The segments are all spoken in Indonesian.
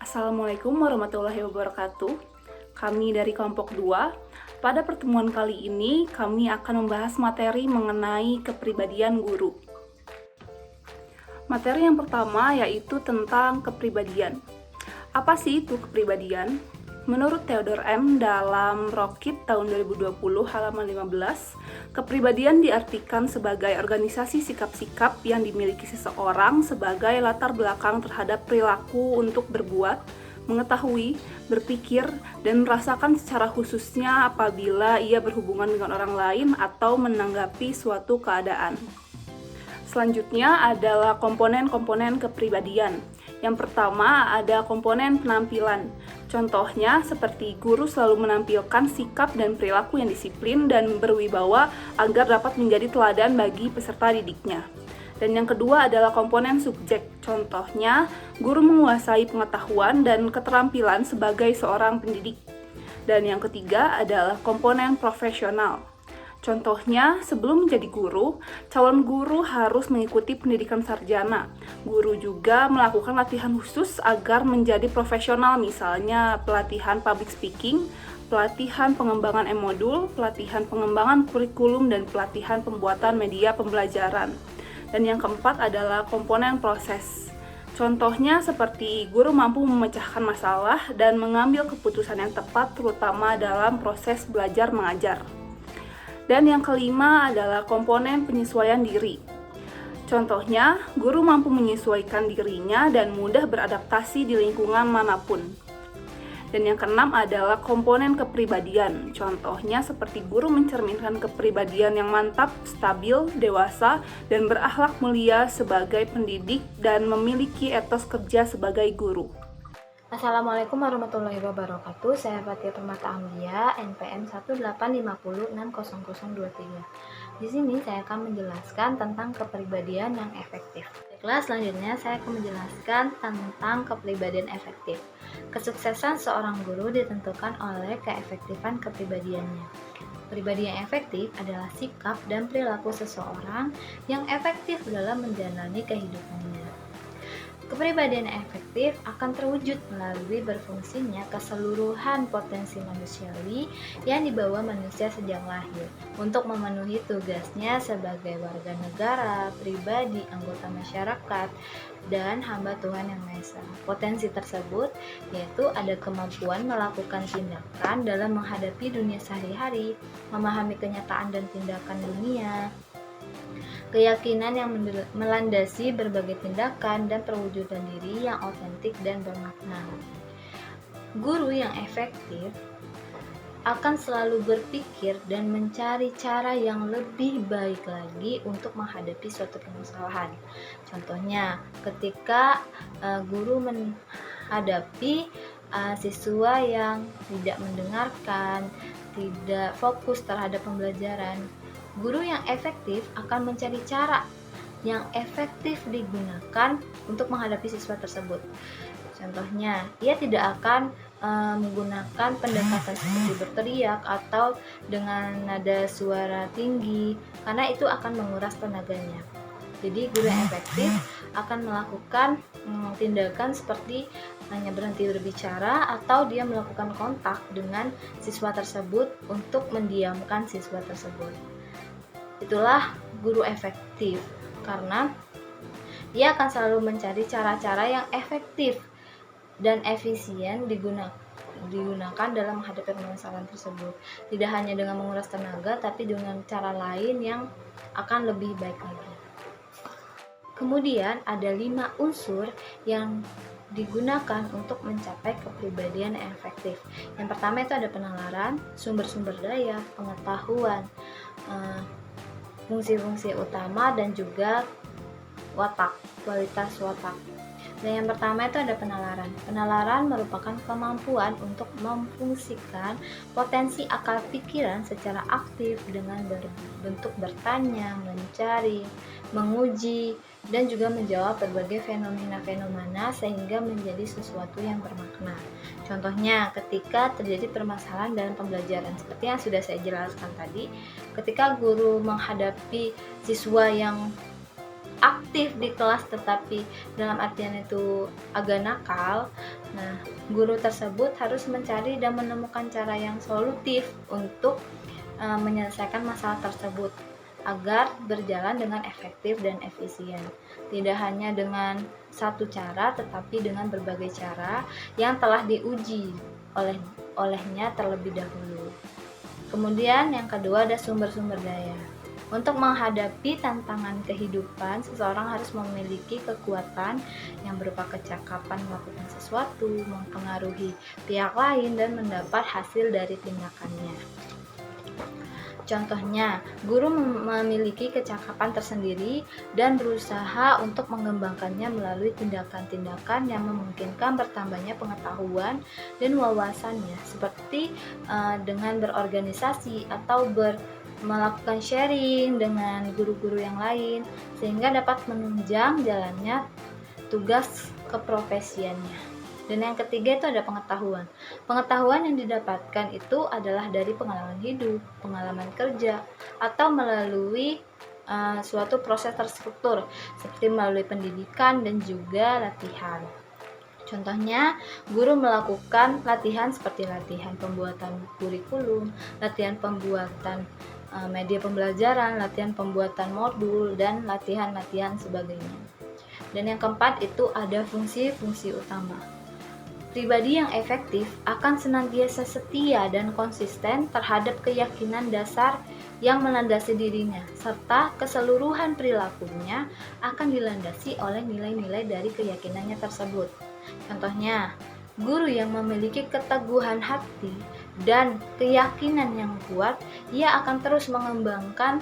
Assalamualaikum warahmatullahi wabarakatuh. Kami dari kelompok 2. Pada pertemuan kali ini, kami akan membahas materi mengenai kepribadian guru. Materi yang pertama yaitu tentang kepribadian. Apa sih itu kepribadian? Menurut Theodore M. dalam Rockit tahun 2020 halaman 15, kepribadian diartikan sebagai organisasi sikap-sikap yang dimiliki seseorang sebagai latar belakang terhadap perilaku untuk berbuat, mengetahui, berpikir, dan merasakan secara khususnya apabila ia berhubungan dengan orang lain atau menanggapi suatu keadaan. Selanjutnya adalah komponen-komponen kepribadian. Yang pertama ada komponen penampilan. Contohnya seperti guru selalu menampilkan sikap dan perilaku yang disiplin dan berwibawa agar dapat menjadi teladan bagi peserta didiknya. Dan yang kedua adalah komponen subjek. Contohnya, guru menguasai pengetahuan dan keterampilan sebagai seorang pendidik. Dan yang ketiga adalah komponen profesional. Contohnya, sebelum menjadi guru, calon guru harus mengikuti pendidikan sarjana. Guru juga melakukan latihan khusus agar menjadi profesional, misalnya pelatihan public speaking, pelatihan pengembangan e-modul, pelatihan pengembangan kurikulum, dan pelatihan pembuatan media pembelajaran. Dan yang keempat adalah komponen proses. Contohnya seperti guru mampu memecahkan masalah dan mengambil keputusan yang tepat terutama dalam proses belajar mengajar. Dan yang kelima adalah komponen penyesuaian diri. Contohnya, guru mampu menyesuaikan dirinya dan mudah beradaptasi di lingkungan manapun. Dan yang keenam adalah komponen kepribadian. Contohnya seperti guru mencerminkan kepribadian yang mantap, stabil, dewasa, dan berakhlak mulia sebagai pendidik dan memiliki etos kerja sebagai guru. Assalamualaikum warahmatullahi wabarakatuh. Saya Fatia Permata Ambia, NPM 185060023. Di sini saya akan menjelaskan tentang kepribadian yang efektif. Kelas selanjutnya saya akan menjelaskan tentang kepribadian efektif. Kesuksesan seorang guru ditentukan oleh keefektifan kepribadiannya. Kepribadian yang efektif adalah sikap dan perilaku seseorang yang efektif dalam menjalani kehidupannya. Kepribadian yang efektif akan terwujud melalui berfungsinya keseluruhan potensi manusiawi yang dibawa manusia sejak lahir untuk memenuhi tugasnya sebagai warga negara, pribadi, anggota masyarakat, dan hamba Tuhan Yang Maha Esa. Potensi tersebut yaitu ada kemampuan melakukan tindakan dalam menghadapi dunia sehari-hari, memahami kenyataan dan tindakan dunia, keyakinan yang melandasi berbagai tindakan dan perwujudan diri yang otentik dan bermakna. Guru yang efektif akan selalu berpikir dan mencari cara yang lebih baik lagi untuk menghadapi suatu permasalahan. Contohnya, ketika guru menghadapi siswa yang tidak mendengarkan, tidak fokus terhadap pembelajaran, guru yang efektif akan mencari cara yang efektif digunakan untuk menghadapi siswa tersebut. Contohnya, ia tidak akan menggunakan pendekatan seperti berteriak atau dengan nada suara tinggi, karena itu akan menguras tenaganya. Jadi, guru yang efektif akan melakukan tindakan seperti hanya berhenti berbicara atau dia melakukan kontak dengan siswa tersebut untuk mendiamkan siswa tersebut. Itulah guru efektif, karena dia akan selalu mencari cara-cara yang efektif dan efisien digunakan dalam menghadapi permasalahan tersebut. Tidak hanya dengan menguras tenaga, tapi dengan cara lain yang akan lebih baik lagi. Kemudian ada 5 unsur yang digunakan untuk mencapai kepribadian yang efektif. Yang pertama itu ada penalaran, sumber-sumber daya, pengetahuan, fungsi-fungsi utama, dan juga watak, kualitas watak. Dan yang pertama itu ada penalaran. Penalaran merupakan kemampuan untuk memfungsikan potensi akal pikiran secara aktif dengan berbentuk bertanya, mencari, menguji, dan juga menjawab berbagai fenomena-fenomena sehingga menjadi sesuatu yang bermakna. Contohnya, ketika terjadi permasalahan dalam pembelajaran, seperti yang sudah saya jelaskan tadi, ketika guru menghadapi siswa yang aktif di kelas tetapi dalam artian itu agak nakal, Nah, guru tersebut harus mencari dan menemukan cara yang solutif untuk menyelesaikan masalah tersebut agar berjalan dengan efektif dan efisien. Tidak hanya dengan satu cara, tetapi dengan berbagai cara yang telah diuji olehnya terlebih dahulu. Kemudian yang kedua ada sumber-sumber daya. Untuk menghadapi tantangan kehidupan, seseorang harus memiliki kekuatan yang berupa kecakapan melakukan sesuatu, mempengaruhi pihak lain, dan mendapat hasil dari tindakannya. Contohnya, guru memiliki kecakapan tersendiri dan berusaha untuk mengembangkannya melalui tindakan-tindakan yang memungkinkan bertambahnya pengetahuan dan wawasannya, seperti dengan berorganisasi atau melakukan sharing dengan guru-guru yang lain, sehingga dapat menunjang jalannya tugas keprofesiannya. Dan yang ketiga itu ada pengetahuan. Pengetahuan yang didapatkan itu adalah dari pengalaman hidup, pengalaman kerja, atau melalui suatu proses terstruktur, seperti melalui pendidikan dan juga latihan. Contohnya, guru melakukan latihan seperti latihan pembuatan kurikulum, latihan pembuatan media pembelajaran, latihan pembuatan modul, dan latihan-latihan sebagainya. Dan yang keempat itu ada fungsi-fungsi utama. Pribadi yang efektif akan senantiasa setia dan konsisten terhadap keyakinan dasar yang melandasi dirinya, serta keseluruhan perilakunya akan dilandasi oleh nilai-nilai dari keyakinannya tersebut. Contohnya, guru yang memiliki keteguhan hati dan keyakinan yang kuat, ia akan terus mengembangkan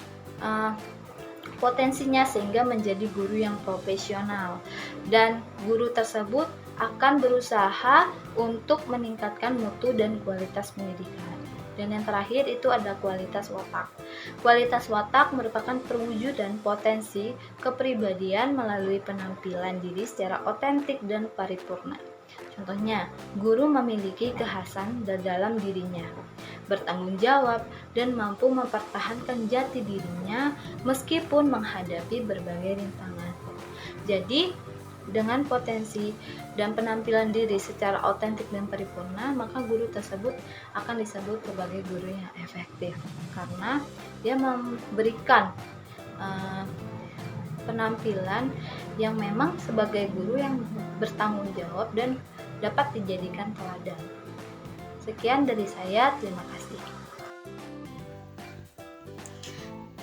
potensinya sehingga menjadi guru yang profesional, dan guru tersebut akan berusaha untuk meningkatkan mutu dan kualitas pendidikan. Dan yang terakhir itu ada kualitas watak. Kualitas watak merupakan perwujudan potensi kepribadian melalui penampilan diri secara otentik dan paripurna. Contohnya, guru memiliki kekhasan dalam dirinya, bertanggung jawab, dan mampu mempertahankan jati dirinya meskipun menghadapi berbagai rintangan. Jadi, dengan potensi dan penampilan diri secara otentik dan paripurna, maka guru tersebut akan disebut sebagai guru yang efektif karena dia memberikan penampilan yang memang sebagai guru yang bertanggung jawab dan dapat dijadikan teladan. Sekian dari saya, terima kasih.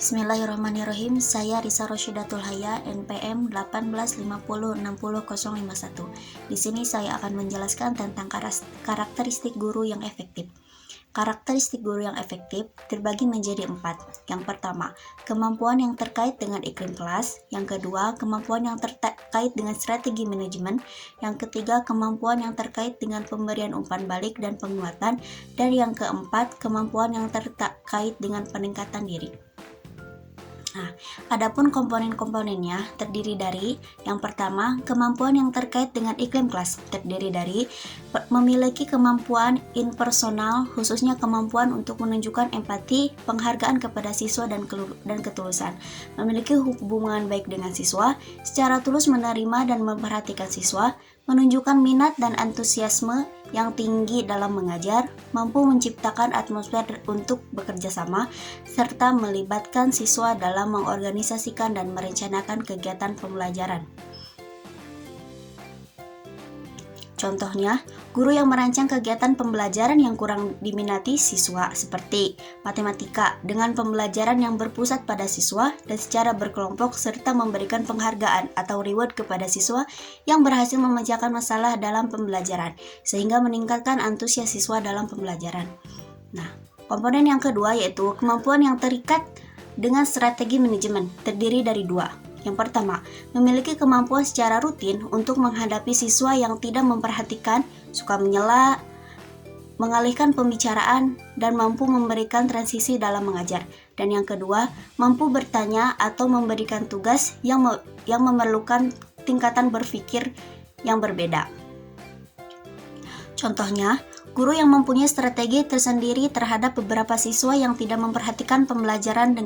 Bismillahirrahmanirrahim. Saya Risa Rosyidatul Haya, NPM 18506001. Di sini saya akan menjelaskan tentang karakteristik guru yang efektif. Karakteristik guru yang efektif terbagi menjadi 4. Yang pertama, kemampuan yang terkait dengan iklim kelas. Yang kedua, kemampuan yang terkait dengan strategi manajemen. Yang ketiga, kemampuan yang terkait dengan pemberian umpan balik dan penguatan. Dan yang keempat, kemampuan yang terkait dengan peningkatan diri. Nah, adapun komponen-komponennya terdiri dari yang pertama, kemampuan yang terkait dengan iklim kelas, terdiri dari memiliki kemampuan impersonal, khususnya kemampuan untuk menunjukkan empati, penghargaan kepada siswa dan ketulusan, memiliki hubungan baik dengan siswa, secara tulus menerima dan memperhatikan siswa, menunjukkan minat dan antusiasme yang tinggi dalam mengajar, mampu menciptakan atmosfer untuk bekerja sama, serta melibatkan siswa dalam mengorganisasikan dan merencanakan kegiatan pembelajaran. Contohnya, guru yang merancang kegiatan pembelajaran yang kurang diminati siswa seperti matematika dengan pembelajaran yang berpusat pada siswa dan secara berkelompok serta memberikan penghargaan atau reward kepada siswa yang berhasil memecahkan masalah dalam pembelajaran sehingga meningkatkan antusias siswa dalam pembelajaran. Nah, komponen yang kedua yaitu kemampuan yang terikat dengan strategi manajemen, terdiri dari 2. Yang pertama, memiliki kemampuan secara rutin untuk menghadapi siswa yang tidak memperhatikan, suka menyela, mengalihkan pembicaraan, dan mampu memberikan transisi dalam mengajar. Dan yang kedua, mampu bertanya atau memberikan tugas yang memerlukan tingkatan berpikir yang berbeda. Contohnya, guru yang mempunyai strategi tersendiri terhadap beberapa siswa yang tidak memperhatikan pembelajaran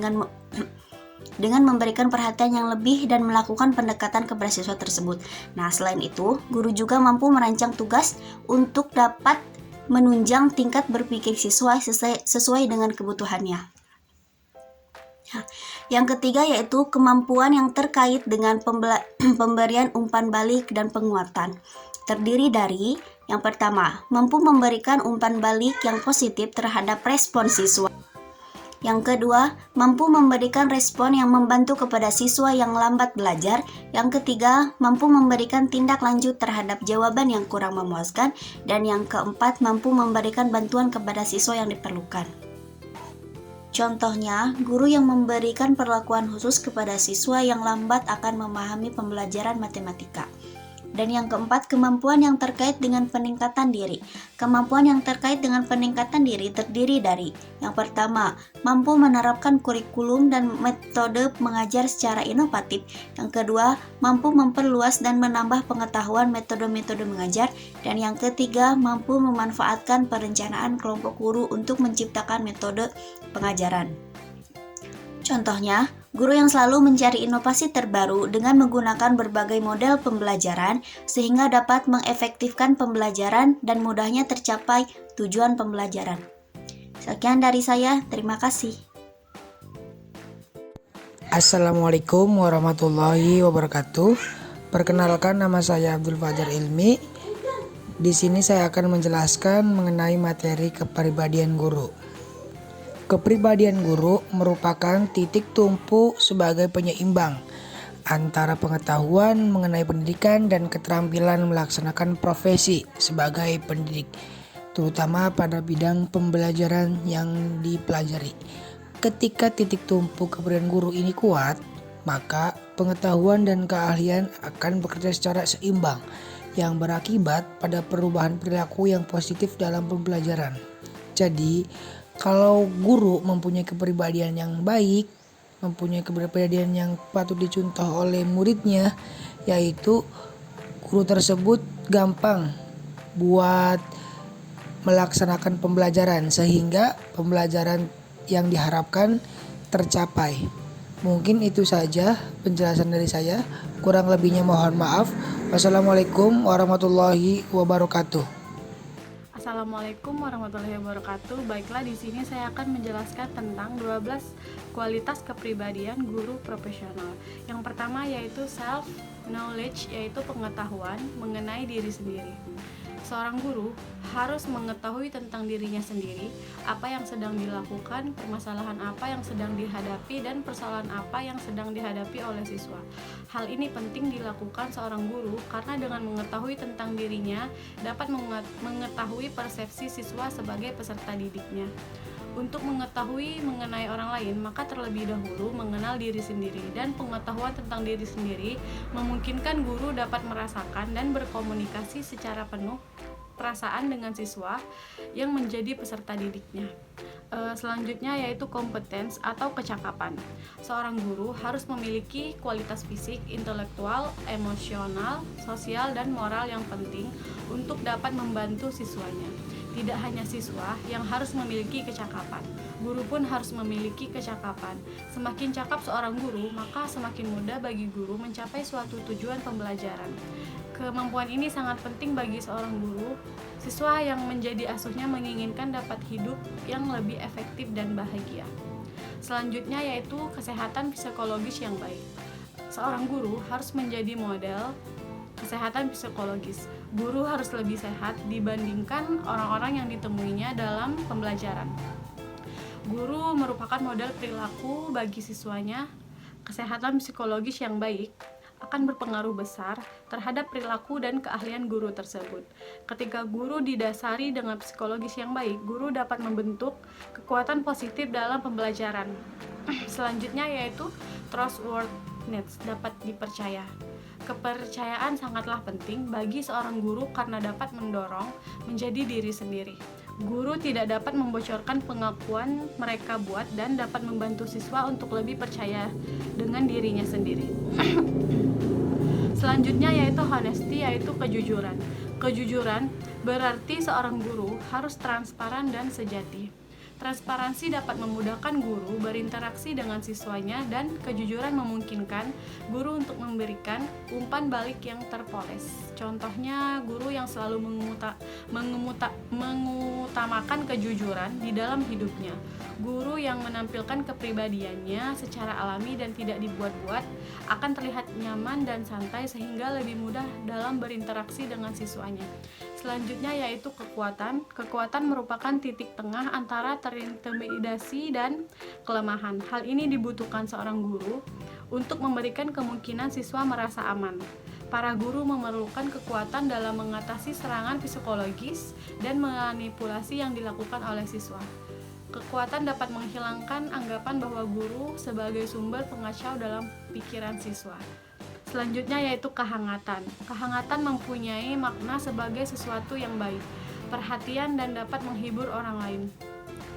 dengan memberikan perhatian yang lebih dan melakukan pendekatan kepada siswa tersebut. Nah, selain itu, guru juga mampu merancang tugas untuk dapat menunjang tingkat berpikir siswa sesuai dengan kebutuhannya. Nah, yang ketiga yaitu kemampuan yang terkait dengan pemberian umpan balik dan penguatan. Terdiri dari yang pertama, mampu memberikan umpan balik yang positif terhadap respon siswa. Yang kedua, mampu memberikan respon yang membantu kepada siswa yang lambat belajar. Yang ketiga, mampu memberikan tindak lanjut terhadap jawaban yang kurang memuaskan. Dan yang keempat, mampu memberikan bantuan kepada siswa yang diperlukan. Contohnya, guru yang memberikan perlakuan khusus kepada siswa yang lambat akan memahami pembelajaran matematika. Dan yang keempat, kemampuan yang terkait dengan peningkatan diri. Kemampuan yang terkait dengan peningkatan diri terdiri dari yang pertama, mampu menerapkan kurikulum dan metode mengajar secara inovatif. Yang kedua, mampu memperluas dan menambah pengetahuan metode-metode mengajar. Dan yang ketiga, mampu memanfaatkan perencanaan kelompok guru untuk menciptakan metode pengajaran. Contohnya, guru yang selalu mencari inovasi terbaru dengan menggunakan berbagai model pembelajaran sehingga dapat mengefektifkan pembelajaran dan mudahnya tercapai tujuan pembelajaran. Sekian dari saya, terima kasih. Assalamualaikum warahmatullahi wabarakatuh. Perkenalkan, nama saya Abdul Fajar Ilmi. Di sini saya akan menjelaskan mengenai materi kepribadian guru. Kepribadian guru merupakan titik tumpu sebagai penyeimbang antara pengetahuan mengenai pendidikan dan keterampilan melaksanakan profesi sebagai pendidik, terutama pada bidang pembelajaran yang dipelajari. Ketika titik tumpu kepribadian guru ini kuat, maka pengetahuan dan keahlian akan bekerja secara seimbang yang berakibat pada perubahan perilaku yang positif dalam pembelajaran. Jadi, kalau guru mempunyai kepribadian yang baik, mempunyai kepribadian yang patut dicontoh oleh muridnya, yaitu guru tersebut gampang buat melaksanakan pembelajaran sehingga pembelajaran yang diharapkan tercapai. Mungkin itu saja penjelasan dari saya. Kurang lebihnya mohon maaf. Wassalamualaikum warahmatullahi wabarakatuh. Assalamualaikum warahmatullahi wabarakatuh. Baiklah, di sini saya akan menjelaskan tentang 12 kualitas kepribadian guru profesional. Yang pertama yaitu self knowledge, yaitu pengetahuan mengenai diri sendiri. Seorang guru harus mengetahui tentang dirinya sendiri, apa yang sedang dilakukan, permasalahan apa yang sedang dihadapi, dan persoalan apa yang sedang dihadapi oleh siswa. Hal ini penting dilakukan seorang guru karena dengan mengetahui tentang dirinya dapat mengetahui persepsi siswa sebagai peserta didiknya. Untuk mengetahui mengenai orang lain, maka terlebih dahulu mengenal diri sendiri, dan pengetahuan tentang diri sendiri memungkinkan guru dapat merasakan dan berkomunikasi secara penuh perasaan dengan siswa yang menjadi peserta didiknya. Selanjutnya yaitu kompetens atau kecakapan. Seorang guru harus memiliki kualitas fisik, intelektual, emosional, sosial, dan moral yang penting untuk dapat membantu siswanya. Tidak hanya siswa yang harus memiliki kecakapan, guru pun harus memiliki kecakapan. Semakin cakap seorang guru, maka semakin mudah bagi guru mencapai suatu tujuan pembelajaran. Kemampuan ini sangat penting bagi seorang guru. Siswa yang menjadi asuhnya menginginkan dapat hidup yang lebih efektif dan bahagia. Selanjutnya yaitu kesehatan psikologis yang baik. Seorang guru harus menjadi model kesehatan psikologis. Guru harus lebih sehat dibandingkan orang-orang yang ditemuinya dalam pembelajaran. Guru merupakan model perilaku bagi siswanya. Kesehatan psikologis yang baik akan berpengaruh besar terhadap perilaku dan keahlian guru tersebut. Ketika guru didasari dengan psikologis yang baik, guru dapat membentuk kekuatan positif dalam pembelajaran. Selanjutnya yaitu trustworthiness, dapat dipercaya. Kepercayaan sangatlah penting bagi seorang guru karena dapat mendorong menjadi diri sendiri. Guru tidak dapat membocorkan pengakuan mereka buat dan dapat membantu siswa untuk lebih percaya dengan dirinya sendiri. Selanjutnya yaitu honesty, yaitu kejujuran. Kejujuran berarti seorang guru harus transparan dan sejati. Transparansi dapat memudahkan guru berinteraksi dengan siswanya dan kejujuran memungkinkan guru untuk memberikan umpan balik yang terpoles. Contohnya, guru yang selalu mengutamakan kejujuran di dalam hidupnya. Guru yang menampilkan kepribadiannya secara alami dan tidak dibuat-buat akan terlihat nyaman dan santai sehingga lebih mudah dalam berinteraksi dengan siswanya. Selanjutnya yaitu kekuatan. Kekuatan merupakan titik tengah antara terintimidasi dan kelemahan. Hal ini dibutuhkan seorang guru untuk memberikan kemungkinan siswa merasa aman. Para guru memerlukan kekuatan dalam mengatasi serangan psikologis dan manipulasi yang dilakukan oleh siswa. Kekuatan dapat menghilangkan anggapan bahwa guru sebagai sumber pengacau dalam pikiran siswa. Selanjutnya yaitu kehangatan. Kehangatan mempunyai makna sebagai sesuatu yang baik, perhatian, dan dapat menghibur orang lain.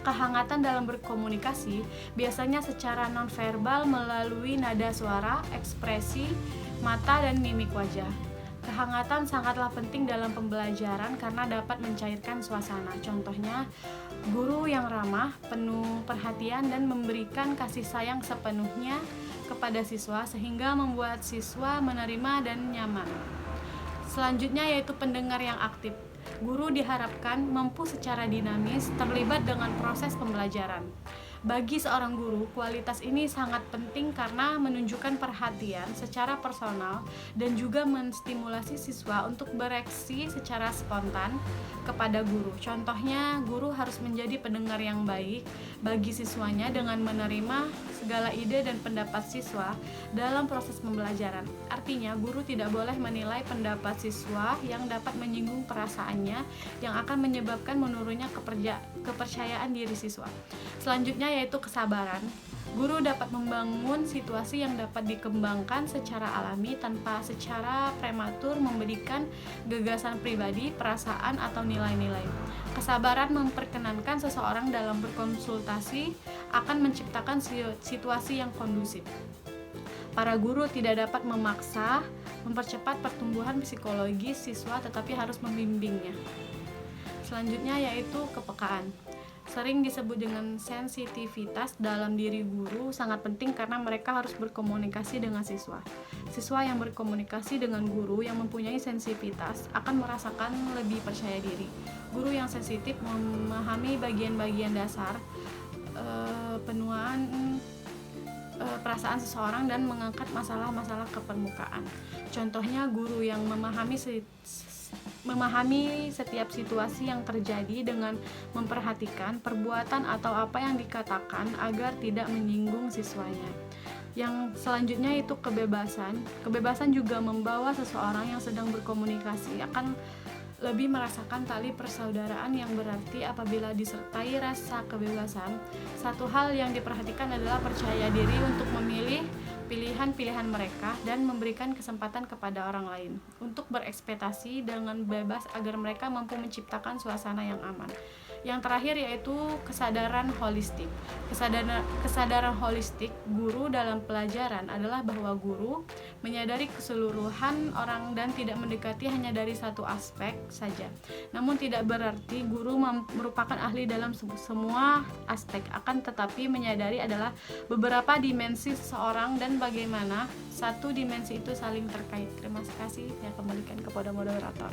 Kehangatan dalam berkomunikasi biasanya secara nonverbal melalui nada suara, ekspresi mata, dan mimik wajah. Kehangatan sangatlah penting dalam pembelajaran karena dapat mencairkan suasana. Contohnya, guru yang ramah, penuh perhatian, dan memberikan kasih sayang sepenuhnya kepada siswa sehingga membuat siswa menerima dan nyaman. Selanjutnya yaitu pendengar yang aktif. Guru diharapkan mampu secara dinamis terlibat dengan proses pembelajaran. Bagi seorang guru, kualitas ini sangat penting karena menunjukkan perhatian secara personal dan juga menstimulasi siswa untuk bereaksi secara spontan kepada guru. Contohnya, guru harus menjadi pendengar yang baik bagi siswanya dengan menerima segala ide dan pendapat siswa dalam proses pembelajaran. Artinya, guru tidak boleh menilai pendapat siswa yang dapat menyinggung perasaannya yang akan menyebabkan menurunnya kepercayaan diri siswa. Selanjutnya yaitu kesabaran. Guru dapat membangun situasi yang dapat dikembangkan secara alami tanpa secara prematur memberikan gagasan pribadi, perasaan, atau nilai-nilai. Kesabaran memperkenankan seseorang dalam berkonsultasi akan menciptakan situasi yang kondusif. Para guru tidak dapat memaksa, mempercepat pertumbuhan psikologis siswa tetapi harus membimbingnya. Selanjutnya yaitu kepekaan. Sering disebut dengan sensitivitas dalam diri guru sangat penting karena mereka harus berkomunikasi dengan siswa. Siswa yang berkomunikasi dengan guru yang mempunyai sensitivitas akan merasakan lebih percaya diri. Guru yang sensitif memahami bagian-bagian dasar penuaan perasaan seseorang dan mengangkat masalah-masalah ke permukaan. Contohnya, guru yang memahami setiap situasi yang terjadi dengan memperhatikan perbuatan atau apa yang dikatakan agar tidak menyinggung siswanya. Yang selanjutnya itu kebebasan. Kebebasan juga membawa seseorang yang sedang berkomunikasi akan lebih merasakan tali persaudaraan yang berarti apabila disertai rasa kebebasan. Satu hal yang diperhatikan adalah percaya diri untuk memilih pilihan-pilihan mereka dan memberikan kesempatan kepada orang lain untuk berekspektasi dengan bebas agar mereka mampu menciptakan suasana yang aman. Yang terakhir yaitu kesadaran holistik. Kesadaran holistik guru dalam pelajaran adalah bahwa guru menyadari keseluruhan orang dan tidak mendekati hanya dari satu aspek saja. Namun tidak berarti guru merupakan ahli dalam semua aspek, akan tetapi menyadari adalah beberapa dimensi seseorang dan bagaimana satu dimensi itu saling terkait. Terima kasih, saya kembalikan kepada moderator.